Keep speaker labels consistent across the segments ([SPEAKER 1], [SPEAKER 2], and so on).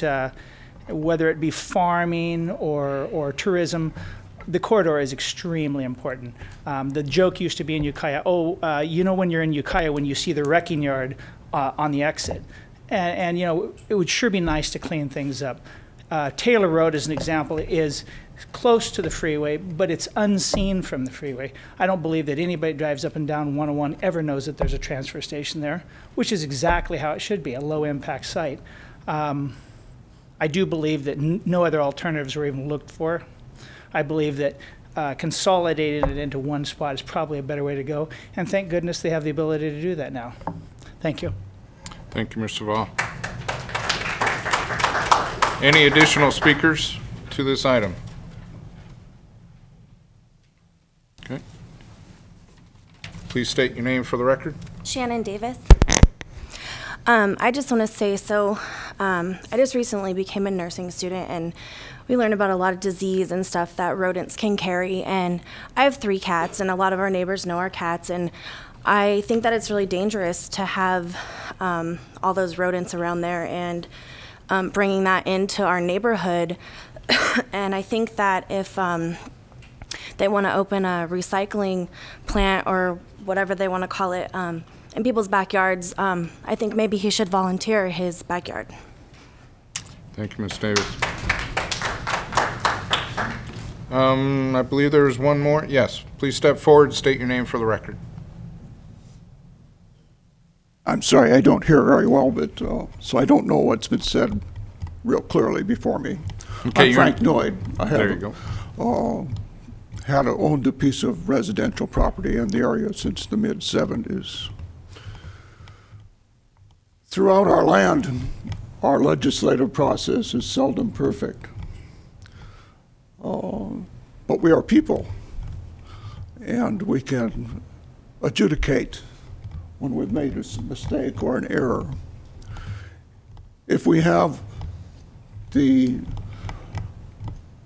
[SPEAKER 1] that whether it be farming or tourism, the corridor is extremely important. The joke used to be in Ukiah, you know when you're in Ukiah when you see the wrecking yard on the exit. And you know, it would sure be nice to clean things up. Taylor Road, as an example, is close to the freeway, but it's unseen from the freeway. I don't believe that anybody who drives up and down 101 ever knows that there's a transfer station there, which is exactly how it should be, a low-impact site. I do believe that no other alternatives were even looked for. I believe that consolidating it into one spot is probably a better way to go, and thank goodness they have the ability to do that now. Thank you.
[SPEAKER 2] Thank you, Mr. Vall. Any additional speakers to this item? Okay. Please state your name for the record.
[SPEAKER 3] Shannon Davis. I just want to say, I just recently became a nursing student, and we learned about a lot of disease and stuff that rodents can carry. And I have 3 cats, and a lot of our neighbors know our cats, and I think that it's really dangerous to have all those rodents around there and bringing that into our neighborhood. And I think that if they want to open a recycling plant or whatever they want to call it in people's backyards, I think maybe he should volunteer his backyard.
[SPEAKER 2] Thank you, Ms. Davis. I believe there's one more. Yes, please step forward, state your name for the record.
[SPEAKER 4] I'm sorry, I don't hear very well, but so I don't know what's been said real clearly before me.
[SPEAKER 2] Okay,
[SPEAKER 4] I'm Frank Noyd.
[SPEAKER 2] There you go.
[SPEAKER 4] Owned a piece of residential property in the area since the mid-'70s. Throughout our land, our legislative process is seldom perfect. But we are people, and we can adjudicate when we've made a mistake or an error. If we have the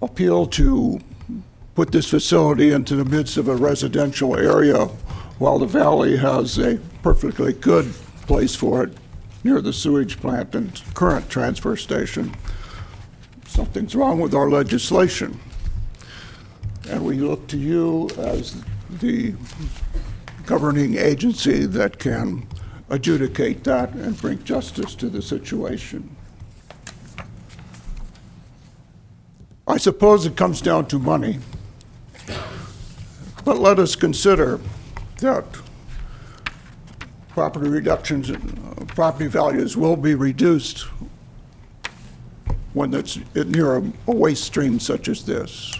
[SPEAKER 4] appeal to put this facility into the midst of a residential area while the valley has a perfectly good place for it near the sewage plant and current transfer station, something's wrong with our legislation. And we look to you as the governing agency that can adjudicate that and bring justice to the situation. I suppose it comes down to money, but let us consider that property reductions, property values will be reduced when it's near a waste stream such as this.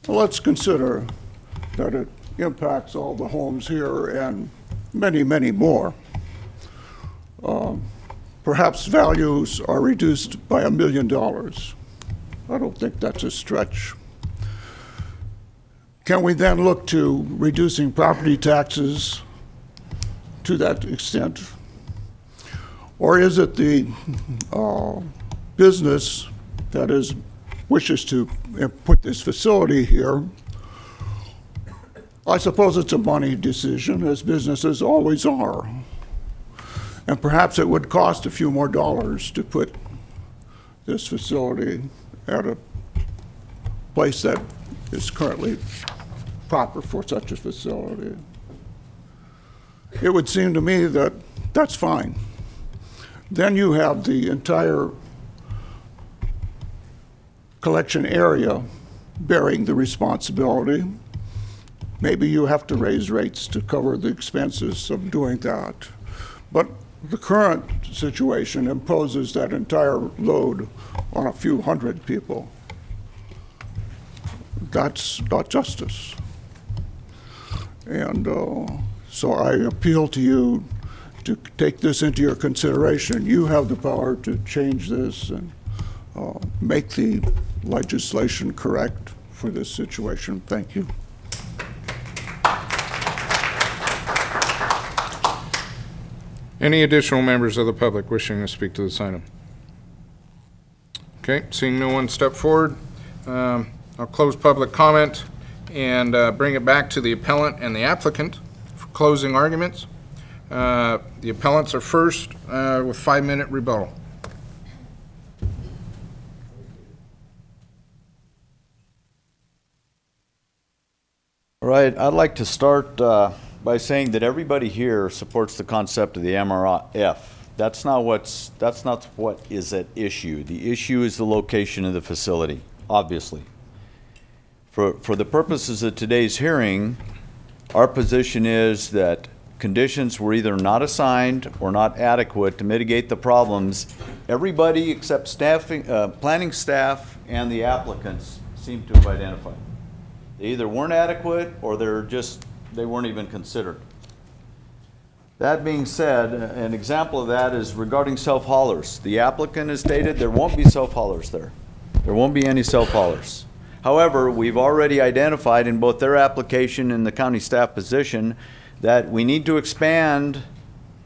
[SPEAKER 4] Well, let's consider that it impacts all the homes here and many, many more. Perhaps values are reduced by $1 million. I don't think that's a stretch. Can we then look to reducing property taxes to that extent? Or is it the business that wishes to put this facility here? I suppose it's a money decision, as businesses always are. And perhaps it would cost a few more dollars to put this facility at a place that is currently proper for such a facility. It would seem to me that that's fine. Then you have the entire collection area bearing the responsibility. Maybe you have to raise rates to cover the expenses of doing that. But the current situation imposes that entire load on a few hundred people. That's not justice. And so I appeal to you to take this into your consideration. You have the power to change this and make the legislation correct for this situation. Thank you.
[SPEAKER 2] Any additional members of the public wishing to speak to this item? Okay, seeing no one step forward, I'll close public comment and bring it back to the appellant and the applicant for closing arguments. The appellants are first with 5-minute rebuttal.
[SPEAKER 5] All right, I'd like to start by saying that everybody here supports the concept of the MRF. That's not what is at issue. The issue is the location of the facility, obviously. For the purposes of today's hearing, our position is that conditions were either not assigned or not adequate to mitigate the problems. Everybody except staffing, planning staff and the applicants seem to have identified. They either weren't adequate or they weren't even considered. That being said, an example of that is regarding self-haulers. The applicant has stated there won't be self-haulers there. There won't be any self-haulers. However, we've already identified in both their application and the county staff position that we need to expand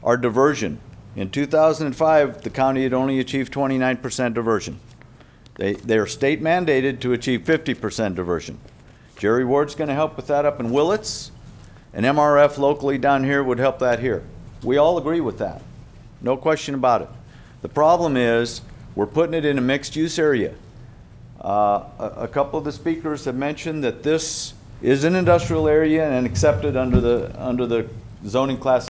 [SPEAKER 5] our diversion. In 2005, the county had only achieved 29% diversion. They are state mandated to achieve 50% diversion. Jerry Ward's going to help with that up in Willits. An MRF locally down here would help that here. We all agree with that. No question about it. The problem is we're putting it in a mixed-use area. A couple of the speakers have mentioned that this is an industrial area and accepted under the zoning class